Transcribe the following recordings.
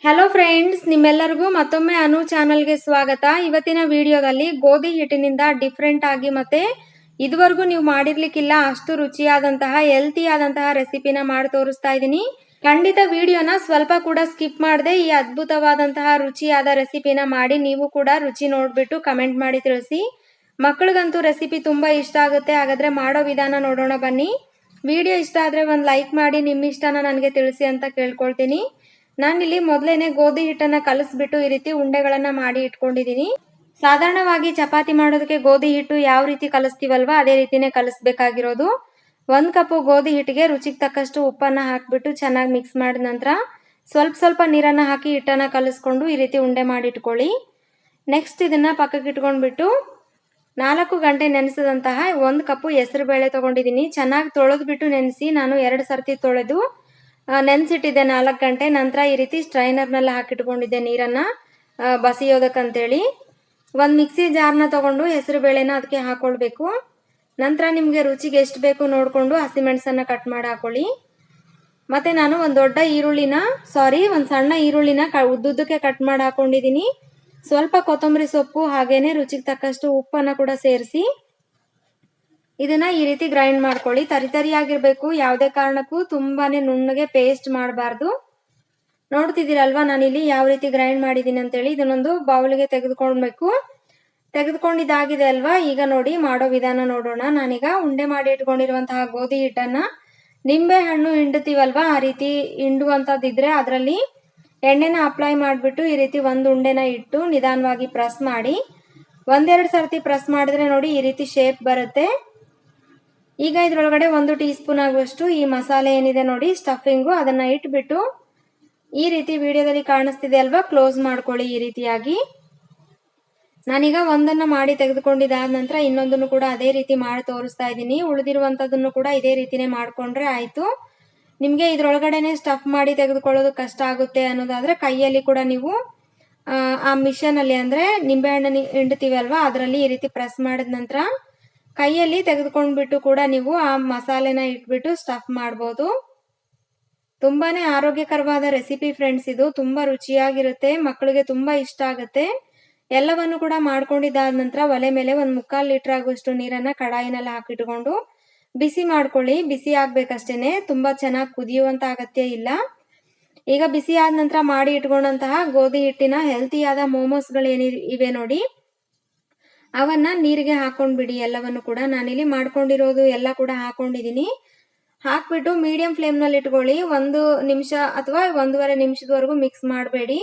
Hello friends, ನಿಮ್ಮೆಲ್ಲರಿಗೂ ಮತ್ತೊಮ್ಮೆ ಅನು ಚಾನಲ್ಗೆ ಸ್ವಾಗತ. ಇವತ್ತಿನ ವಿಡಿಯೋದಲ್ಲಿ ಗೋಧಿ ಹಿಟ್ಟಿನಿಂದ ಡಿಫ್ರೆಂಟ್ ಆಗಿ ಮತ್ತೆ ಇದುವರೆಗೂ ನೀವು ಮಾಡಿರ್ಲಿಕ್ಕಿಲ್ಲ ಅಷ್ಟು ರುಚಿಯಾದಂತಹ ಹೆಲ್ತಿ ಆದಂತಹ ರೆಸಿಪಿನ ಮಾಡಿ ತೋರಿಸ್ತಾ ಇದ್ದೀನಿ. ಖಂಡಿತ ವಿಡಿಯೋನ ಸ್ವಲ್ಪ ಕೂಡ ಸ್ಕಿಪ್ ಮಾಡದೆ ಈ ಅದ್ಭುತವಾದಂತಹ ರುಚಿಯಾದ ರೆಸಿಪಿನ ಮಾಡಿ ನೀವು ಕೂಡ ರುಚಿ ನೋಡ್ಬಿಟ್ಟು ಕಮೆಂಟ್ ಮಾಡಿ ತಿಳಿಸಿ. ಮಕ್ಕಳಿಗಂತೂ ರೆಸಿಪಿ ತುಂಬಾ ಇಷ್ಟ ಆಗುತ್ತೆ. ಹಾಗಾದ್ರೆ ಮಾಡೋ ವಿಧಾನ ನೋಡೋಣ ಬನ್ನಿ. ವಿಡಿಯೋ ಇಷ್ಟ ಆದ್ರೆ ಒಂದು ಲೈಕ್ ಮಾಡಿ ನಿಮ್ಮ ಇಷ್ಟನ ನನಗೆ ತಿಳಿಸಿ ಅಂತ ಕೇಳ್ಕೊಳ್ತೀನಿ. ನಾನಿಲ್ಲಿ ಮೊದಲೇನೆ ಗೋಧಿ ಹಿಟ್ಟನ್ನ ಕಲಸ್ಬಿಟ್ಟು ಈ ರೀತಿ ಉಂಡೆಗಳನ್ನ ಮಾಡಿ ಇಟ್ಕೊಂಡಿದ್ದೀನಿ. ಸಾಧಾರಣವಾಗಿ ಚಪಾತಿ ಮಾಡೋದಕ್ಕೆ ಗೋಧಿ ಹಿಟ್ಟು ಯಾವ ರೀತಿ ಕಲಿಸ್ತೀವಲ್ವಾ ಅದೇ ರೀತಿನೇ ಕಲಿಸ್ಬೇಕಾಗಿರೋದು. 1 ಕಪ್ ಗೋಧಿ ಹಿಟ್ಟಿಗೆ ರುಚಿಗೆ ತಕ್ಕಷ್ಟು ಉಪ್ಪನ್ನ ಹಾಕ್ಬಿಟ್ಟು ಚೆನ್ನಾಗಿ ಮಿಕ್ಸ್ ಮಾಡಿದ ನಂತರ ಸ್ವಲ್ಪ ನೀರನ್ನ ಹಾಕಿ ಹಿಟ್ಟನ್ನ ಕಲಿಸ್ಕೊಂಡು ಈ ರೀತಿ ಉಂಡೆ ಮಾಡಿ ಇಟ್ಕೊಳ್ಳಿ. ನೆಕ್ಸ್ಟ್ ಇದನ್ನ ಪಕ್ಕಕ್ಕೆ ಇಟ್ಕೊಂಡ್ಬಿಟ್ಟು 4 ಗಂಟೆ ನೆನೆಸಿದಂತಹ 1 ಕಪ್ ಹೆಸರು ಬೇಳೆ ತಗೊಂಡಿದ್ದೀನಿ. ಚೆನ್ನಾಗಿ ತೊಳೆದ್ಬಿಟ್ಟು ನೆನೆಸಿ ನಾನು 2 ಸರ್ತಿ ತೊಳೆದು ನೆನೆಸಿಟ್ಟಿದ್ದೆ 4 ಗಂಟೆ. ನಂತರ ಈ ರೀತಿ ಸ್ಟ್ರೈನರ್ನಲ್ಲಿ ಹಾಕಿಟ್ಕೊಂಡಿದ್ದೆ ನೀರನ್ನು ಬಸಿಯೋದಕ್ಕಂತೇಳಿ. ಒಂದು ಮಿಕ್ಸಿ ಜಾರ್ನ ತಗೊಂಡು ಹೆಸರು ಬೇಳೆನ ಅದಕ್ಕೆ ಹಾಕೊಳ್ಬೇಕು. ನಂತರ ನಿಮಗೆ ರುಚಿಗೆ ಎಷ್ಟು ಬೇಕು ನೋಡಿಕೊಂಡು ಹಸಿಮೆಣಸನ್ನು ಕಟ್ ಮಾಡಿ ಹಾಕೊಳ್ಳಿ. ಮತ್ತು ನಾನು ಒಂದು ಸಣ್ಣ ಈರುಳ್ಳಿನ ಉದ್ದುದ್ದಕ್ಕೆ ಕಟ್ ಮಾಡಿ ಹಾಕೊಂಡಿದ್ದೀನಿ. ಸ್ವಲ್ಪ ಕೊತ್ತಂಬರಿ ಸೊಪ್ಪು ಹಾಗೇನೆ ರುಚಿಗೆ ತಕ್ಕಷ್ಟು ಉಪ್ಪನ್ನು ಕೂಡ ಸೇರಿಸಿ ಇದನ್ನ ಈ ರೀತಿ ಗ್ರೈಂಡ್ ಮಾಡ್ಕೊಳ್ಳಿ. ತರಿಯಾಗಿರ್ಬೇಕು, ಯಾವುದೇ ಕಾರಣಕ್ಕೂ ತುಂಬಾನೇ ನುಣ್ಣಗೆ ಪೇಸ್ಟ್ ಮಾಡಬಾರ್ದು. ನೋಡ್ತಿದ್ದೀರಲ್ವಾ ನಾನಿಲ್ಲಿ ಯಾವ ರೀತಿ ಗ್ರೈಂಡ್ ಮಾಡಿದ್ದೀನಿ ಅಂತೇಳಿ. ಇದನ್ನೊಂದು ಬೌಲ್ಗೆ ತೆಗೆದುಕೊಂಡಿದ್ದಾಗಿದೆ ಅಲ್ವಾ. ಈಗ ನೋಡಿ ಮಾಡೋ ವಿಧಾನ ನೋಡೋಣ. ನಾನೀಗ ಉಂಡೆ ಮಾಡಿ ಇಟ್ಕೊಂಡಿರುವಂತಹ ಗೋಧಿ ಹಿಟ್ಟನ್ನ ನಿಂಬೆ ಹಣ್ಣು ಹಿಂಡುತ್ತೀವಲ್ವಾ ಆ ರೀತಿ ಹಿಂಡುವಂಥದ್ದಿದ್ರೆ ಅದರಲ್ಲಿ ಎಣ್ಣೆನ ಅಪ್ಲೈ ಮಾಡಿಬಿಟ್ಟು ಈ ರೀತಿ ಒಂದು ಉಂಡೆನ ಇಟ್ಟು ನಿಧಾನವಾಗಿ ಪ್ರೆಸ್ ಮಾಡಿ 1-2 ಸರ್ತಿ ಪ್ರೆಸ್ ಮಾಡಿದ್ರೆ ನೋಡಿ ಈ ರೀತಿ ಶೇಪ್ ಬರುತ್ತೆ. ಈಗ ಇದರೊಳಗಡೆ 1 ಟೀ ಸ್ಪೂನ್ ಆಗುವಷ್ಟು ಈ ಮಸಾಲೆ ಏನಿದೆ ನೋಡಿ ಸ್ಟಫಿಂಗು ಅದನ್ನ ಇಟ್ಬಿಟ್ಟು ಈ ರೀತಿ ವಿಡಿಯೋದಲ್ಲಿ ಕಾಣಿಸ್ತಿದೆ ಅಲ್ವಾ ಕ್ಲೋಸ್ ಮಾಡ್ಕೊಳ್ಳಿ. ಈ ರೀತಿಯಾಗಿ ನಾನೀಗ ಒಂದನ್ನ ಮಾಡಿ ತೆಗೆದುಕೊಂಡಿದ್ದಾದ ನಂತರ ಇನ್ನೊಂದನ್ನು ಕೂಡ ಅದೇ ರೀತಿ ಮಾಡಿ ತೋರಿಸ್ತಾ ಇದ್ದೀನಿ. ಉಳಿದಿರುವಂಥದ್ದನ್ನು ಕೂಡ ಇದೇ ರೀತಿನೇ ಮಾಡಿಕೊಂಡ್ರೆ ಆಯಿತು. ನಿಮಗೆ ಇದರೊಳಗಡೆನೆ ಸ್ಟಫ್ ಮಾಡಿ ತೆಗೆದುಕೊಳ್ಳೋದು ಕಷ್ಟ ಆಗುತ್ತೆ ಅನ್ನೋದಾದರೆ ಕೈಯಲ್ಲಿ ಕೂಡ ನೀವು ಆ ಮಿಷನಲ್ಲಿ ಅಂದರೆ ನಿಂಬೆಹಣ್ಣನ್ನು ಹಿಂಡ್ತೀವಿ ಅಲ್ವಾ ಅದರಲ್ಲಿ ಈ ರೀತಿ ಪ್ರೆಸ್ ಮಾಡಿದ ನಂತರ ಕೈಯಲ್ಲಿ ತೆಗೆದುಕೊಂಡ್ಬಿಟ್ಟು ಕೂಡ ನೀವು ಆ ಮಸಾಲೆನ ಇಟ್ಬಿಟ್ಟು ಸ್ಟಫ್ ಮಾಡ್ಬೋದು. ತುಂಬಾನೇ ಆರೋಗ್ಯಕರವಾದ ರೆಸಿಪಿ ಫ್ರೆಂಡ್ಸ್. ಇದು ತುಂಬಾ ರುಚಿಯಾಗಿರುತ್ತೆ, ಮಕ್ಕಳಿಗೆ ತುಂಬಾ ಇಷ್ಟ ಆಗುತ್ತೆ. ಎಲ್ಲವನ್ನು ಕೂಡ ಮಾಡ್ಕೊಂಡಿದ್ದಾದ ನಂತರ ಒಲೆ ಮೇಲೆ 1/4 ಲೀಟರ್ ಆಗುವಷ್ಟು ನೀರನ್ನ ಕಡಾಯಿನಲ್ಲಿ ಹಾಕಿಟ್ಕೊಂಡು ಬಿಸಿ ಮಾಡ್ಕೊಳ್ಳಿ. ಬಿಸಿ ಆಗ್ಬೇಕಷ್ಟೇನೆ, ತುಂಬಾ ಚೆನ್ನಾಗಿ ಕುದಿಯುವಂತ ಅಗತ್ಯ ಇಲ್ಲ. ಈಗ ಬಿಸಿ ಆದ ನಂತರ ಮಾಡಿ ಇಟ್ಕೊಂಡಂತಹ ಗೋಧಿ ಹಿಟ್ಟಿನ ಹೆಲ್ತಿಯಾದ ಮೋಮೋಸ್ಗಳು ಇವೆ ನೋಡಿ ಅವನ್ನ ನೀರಿಗೆ ಹಾಕೊಂಡ್ಬಿಡಿ. ಎಲ್ಲವನ್ನು ಕೂಡ ನಾನಿಲ್ಲಿ ಮಾಡ್ಕೊಂಡಿರೋದು ಎಲ್ಲ ಕೂಡ ಹಾಕೊಂಡಿದ್ದೀನಿ. ಹಾಕ್ಬಿಟ್ಟು ಮೀಡಿಯಂ ಫ್ಲೇಮ್ನಲ್ಲಿ ಇಟ್ಕೊಳ್ಳಿ. 1 ನಿಮಿಷ ಅಥವಾ 1.5 ನಿಮಿಷದವರೆಗೂ ಮಿಕ್ಸ್ ಮಾಡಬೇಡಿ.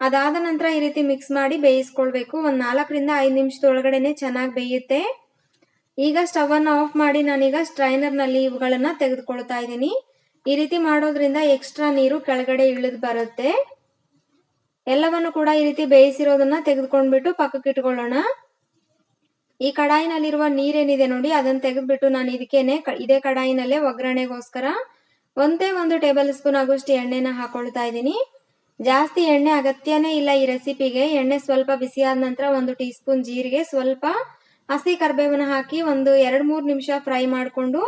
ಅದಾದ ನಂತರ ಈ ರೀತಿ ಮಿಕ್ಸ್ ಮಾಡಿ ಬೇಯಿಸ್ಕೊಳ್ಬೇಕು. 4ರಿಂದ 5 ನಿಮಿಷದೊಳಗಡೆನೆ ಚೆನ್ನಾಗಿ ಬೇಯುತ್ತೆ. ಈಗ ಸ್ಟವ್ ಅನ್ನು ಆಫ್ ಮಾಡಿ ನಾನೀಗ ಸ್ಟ್ರೈನರ್ನಲ್ಲಿ ಇವುಗಳನ್ನ ತೆಗೆದುಕೊಳ್ತಾ ಇದ್ದೀನಿ. ಈ ರೀತಿ ಮಾಡೋದ್ರಿಂದ ಎಕ್ಸ್ಟ್ರಾ ನೀರು ಕೆಳಗಡೆ ಇಳಿದು ಬರುತ್ತೆ. ಎಲ್ಲವನ್ನು ಕೂಡ ಈ ರೀತಿ ಬೇಯಿಸಿರೋದನ್ನ ತೆಗೆದುಕೊಂಡ್ಬಿಟ್ಟು ಪಕ್ಕಕ್ಕೆ ಇಟ್ಕೊಳ್ಳೋಣ. ಈ ಕಡಾಯಿನಲ್ಲಿರುವ ನೀರೇನಿದೆ ನೋಡಿ ಅದನ್ನು ತೆಗೆದ್ಬಿಟ್ಟು ನಾನು ಇದೇ ಕಡಾಯಿನಲ್ಲೇ ಒಗ್ಗರಣೆಗೋಸ್ಕರ 1 ಟೇಬಲ್ ಸ್ಪೂನ್ ಆಗುವಷ್ಟು ಎಣ್ಣೆನ ಹಾಕೊಳ್ತಾ ಇದ್ದೀನಿ. ಜಾಸ್ತಿ ಎಣ್ಣೆ ಅಗತ್ಯನೇ ಇಲ್ಲ ಈ ರೆಸಿಪಿಗೆ. ಎಣ್ಣೆ ಸ್ವಲ್ಪ ಬಿಸಿ ಆದ ನಂತರ 1 ಟೀ ಸ್ಪೂನ್ ಜೀರಿಗೆ, ಸ್ವಲ್ಪ ಹಸಿ ಕರಿಬೇವನ್ನ ಹಾಕಿ 2-3 ನಿಮಿಷ ಫ್ರೈ ಮಾಡಿಕೊಂಡು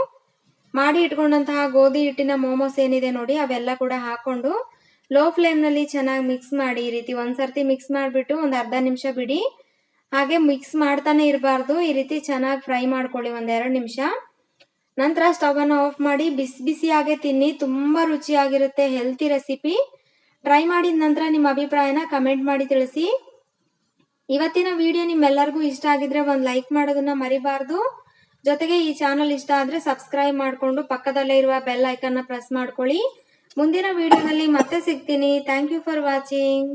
ಮಾಡಿ ಇಟ್ಕೊಂಡಂತಹ ಗೋಧಿ ಹಿಟ್ಟಿನ ಮೋಮೋಸ್ ಏನಿದೆ ನೋಡಿ ಅವೆಲ್ಲ ಕೂಡ ಹಾಕೊಂಡು ಲೋ ಫ್ಲೇಮ್ನಲ್ಲಿ ಚೆನ್ನಾಗಿ ಮಿಕ್ಸ್ ಮಾಡಿ. ಈ ರೀತಿ ಒಂದ್ಸರ್ತಿ ಮಿಕ್ಸ್ ಮಾಡಿಬಿಟ್ಟು ಅರ್ಧ ನಿಮಿಷ ಬಿಡಿ. ಹಾಗೆ ಮಿಕ್ಸ್ ಮಾಡ್ತಾನೆ ಇರಬಾರ್ದು. ಈ ರೀತಿ ಚೆನ್ನಾಗಿ ಫ್ರೈ ಮಾಡ್ಕೊಳ್ಳಿ 1-2 ನಿಮಿಷ. ನಂತರ ಸ್ಟವ್ ಅನ್ನು ಆಫ್ ಮಾಡಿ ಬಿಸಿಯಾಗೆ ತಿನ್ನಿ. ತುಂಬಾ ರುಚಿಯಾಗಿರುತ್ತೆ, ಹೆಲ್ತಿ ರೆಸಿಪಿ. ಟ್ರೈ ಮಾಡಿದ ನಂತರ ನಿಮ್ಮ ಅಭಿಪ್ರಾಯನ ಕಮೆಂಟ್ ಮಾಡಿ ತಿಳಿಸಿ. ಇವತ್ತಿನ ವಿಡಿಯೋ ನಿಮ್ಮೆಲ್ಲರಿಗೂ ಇಷ್ಟ ಆಗಿದ್ರೆ ಒಂದು ಲೈಕ್ ಮಾಡೋದನ್ನ ಮರಿಬಾರ್ದು. ಜೊತೆಗೆ ಈ ಚಾನಲ್ ಇಷ್ಟ ಆದ್ರೆ ಸಬ್ಸ್ಕ್ರೈಬ್ ಮಾಡಿಕೊಂಡು ಪಕ್ಕದಲ್ಲೇ ಇರುವ ಬೆಲ್ ಐಕನ್ನ ಪ್ರೆಸ್ ಮಾಡ್ಕೊಳ್ಳಿ. ಮುಂದಿನ ವಿಡಿಯೋದಲ್ಲಿ ಮತ್ತೆ ಸಿಗ್ತೀನಿ. Thank you for watching.